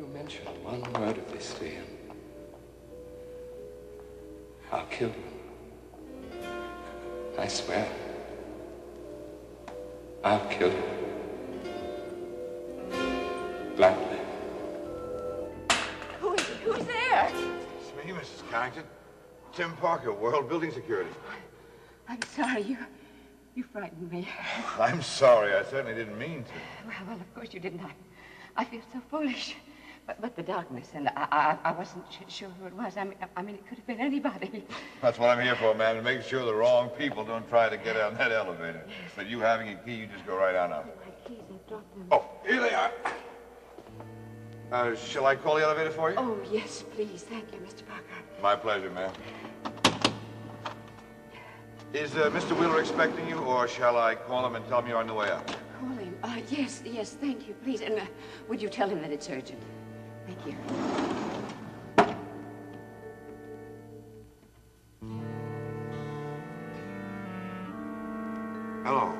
you mention one word of this to him, I'll kill you. I swear. I'll kill you. Gladly. Who is it? Who's there? It's me, Mrs. Carrington. Tim Parker, World Building Security. I'm sorry. You frightened me. I'm sorry. I certainly didn't mean to. Well, of course you didn't. I feel so foolish. But the darkness, and I wasn't sure who it was. I mean, it could have been anybody. That's what I'm here for, ma'am, to make sure the wrong people don't try to get on that elevator. Yes. But you having a key, you just go right on up. My keys, I dropped them. Oh, here they are. Shall I call the elevator for you? Oh, yes, please. Thank you, Mr. Parker. My pleasure, ma'am. Is Mr. Wheeler expecting you, or shall I call him and tell him you're on the way up? Call him? Yes, thank you, please. And would you tell him that it's urgent? Thank you. Hello,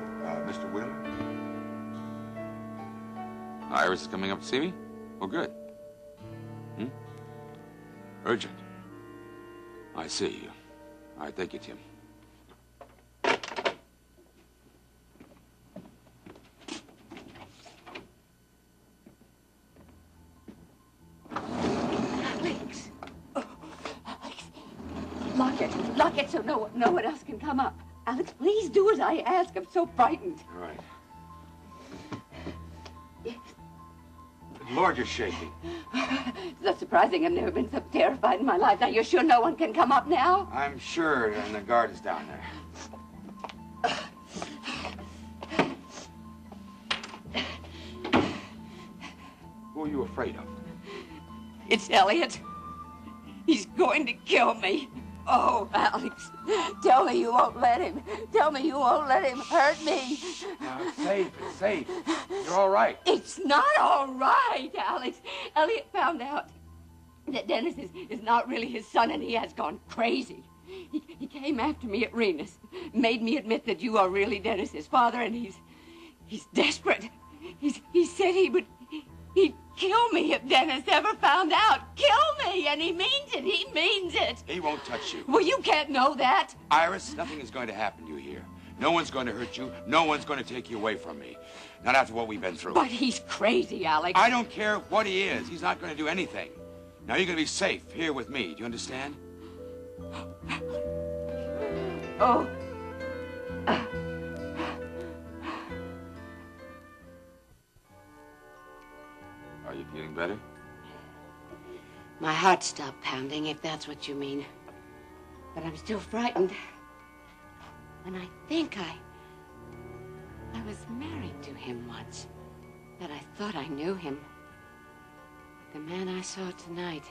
Mr. Wheeler. Iris is coming up to see me? Oh, good. Urgent. I see. All right, thank you, Tim. Lock it so no one else can come up. Alex, please do as I ask. I'm so frightened. All right. Yes. Lord, you're shaking. It's not surprising. I've never been so terrified in my life. Now, you're sure no one can come up now? I'm sure, and the guard is down there. Who are you afraid of? It's Elliot. He's going to kill me. Oh, Alex, tell me you won't let him. Tell me you won't let him hurt me. No, it's safe. It's safe. You're all right. It's not all right, Alex. Elliot found out that Dennis is not really his son, and he has gone crazy. He came after me at Renus, made me admit that you are really Dennis's father, and he's desperate. He said he'd kill me if Dennis ever found out. Kill me, and he means it. He means it. He won't touch you. Well, you can't know that. Iris, nothing is going to happen to you here. No one's going to hurt you. No one's going to take you away from me. Not after what we've been through. But he's crazy, Alex. I don't care what he is. He's not going to do anything. Now you're going to be safe here with me. Do you understand? Oh. Are you feeling better? My heart stopped pounding, if that's what you mean. But I'm still frightened. And I think I was married to him once. That I thought I knew him. The man I saw tonight.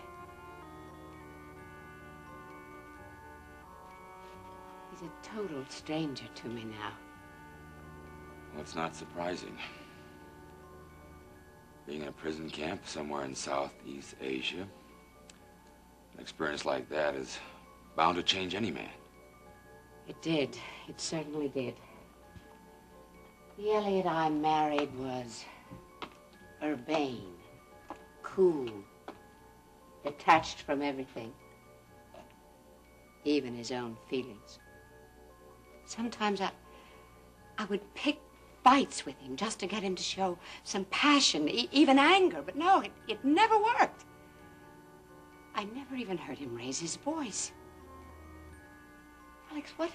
He's a total stranger to me now. Well, it's not surprising. Being in a prison camp somewhere in Southeast Asia, an experience like that is bound to change any man. It did. It certainly did. The Elliot I married was urbane, cool, detached from everything, even his own feelings. Sometimes I would pick fights with him just to get him to show some passion, even anger, but no, it never worked. I never even heard him raise his voice. Alex, what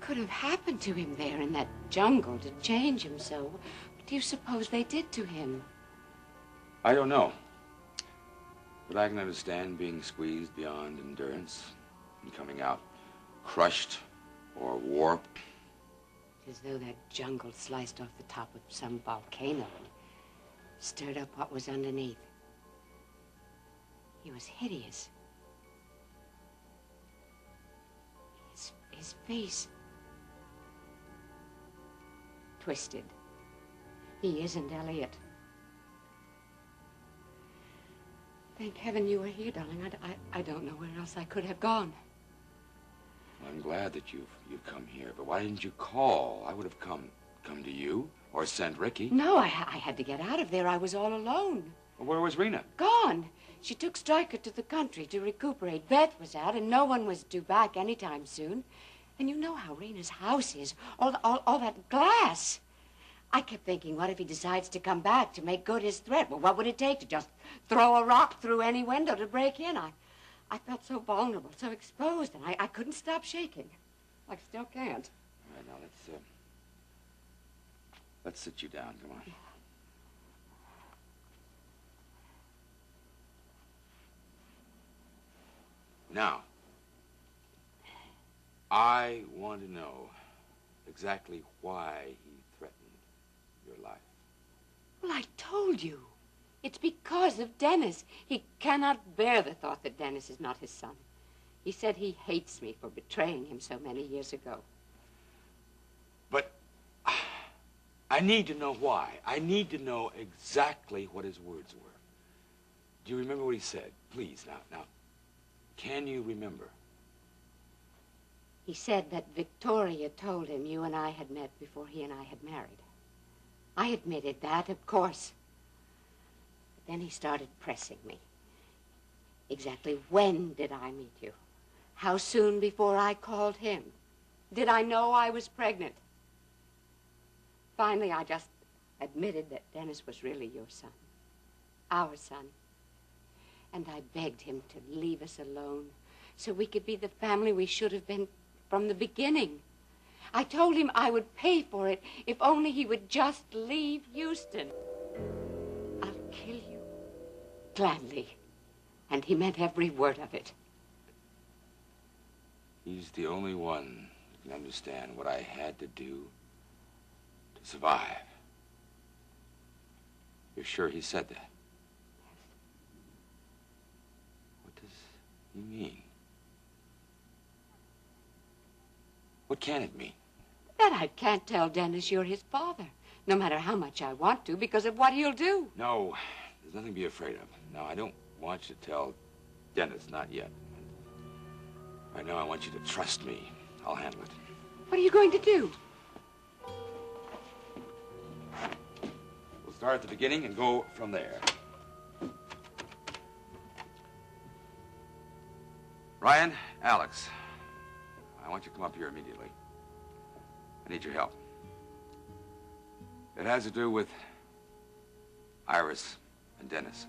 could have happened to him there in that jungle to change him so? What do you suppose they did to him? I don't know. But I can understand being squeezed beyond endurance and coming out crushed or warped. As though that jungle sliced off the top of some volcano and stirred up what was underneath. He was hideous. His face twisted. He isn't Elliot. Thank heaven you were here, darling. I don't know where else I could have gone. I'm glad that you've come here, but why didn't you call? I would have come to you or sent Ricky. No, I had to get out of there. I was all alone. Well, where was Rena? Gone. She took Stryker to the country to recuperate. Beth was out, and no one was due back anytime soon. And you know how Rena's house is. All that glass. I kept thinking, what if he decides to come back to make good his threat? Well, what would it take to just throw a rock through any window to break in? I felt so vulnerable, so exposed, and I couldn't stop shaking. I still can't. All right, now let's sit you down. Come on. Now, I want to know exactly why he threatened your life. Well, I told you. It's because of Dennis. He cannot bear the thought that Dennis is not his son. He said he hates me for betraying him so many years ago. But I need to know why. I need to know exactly what his words were. Do you remember what he said? Please, now, can you remember? He said that Victoria told him you and I had met before he and I had married. I admitted that, of course. But then he started pressing me. Exactly when did I meet you? How soon before I called him? Did I know I was pregnant? Finally, I just admitted that Dennis was really your son. Our son. And I begged him to leave us alone so we could be the family we should have been from the beginning. I told him I would pay for it if only he would just leave Houston. I'll kill you. Gladly. And he meant every word of it. He's the only one who can understand what I had to do to survive. You're sure he said that? What does he mean? What can it mean? That I can't tell Dennis you're his father, no matter how much I want to, because of what he'll do. No, there's nothing to be afraid of. No, I don't want you to tell Dennis, not yet. Right now, I want you to trust me. I'll handle it. What are you going to do? We'll start at the beginning and go from there. Ryan, Alex, I want you to come up here immediately. I need your help. It has to do with Iris and Dennis.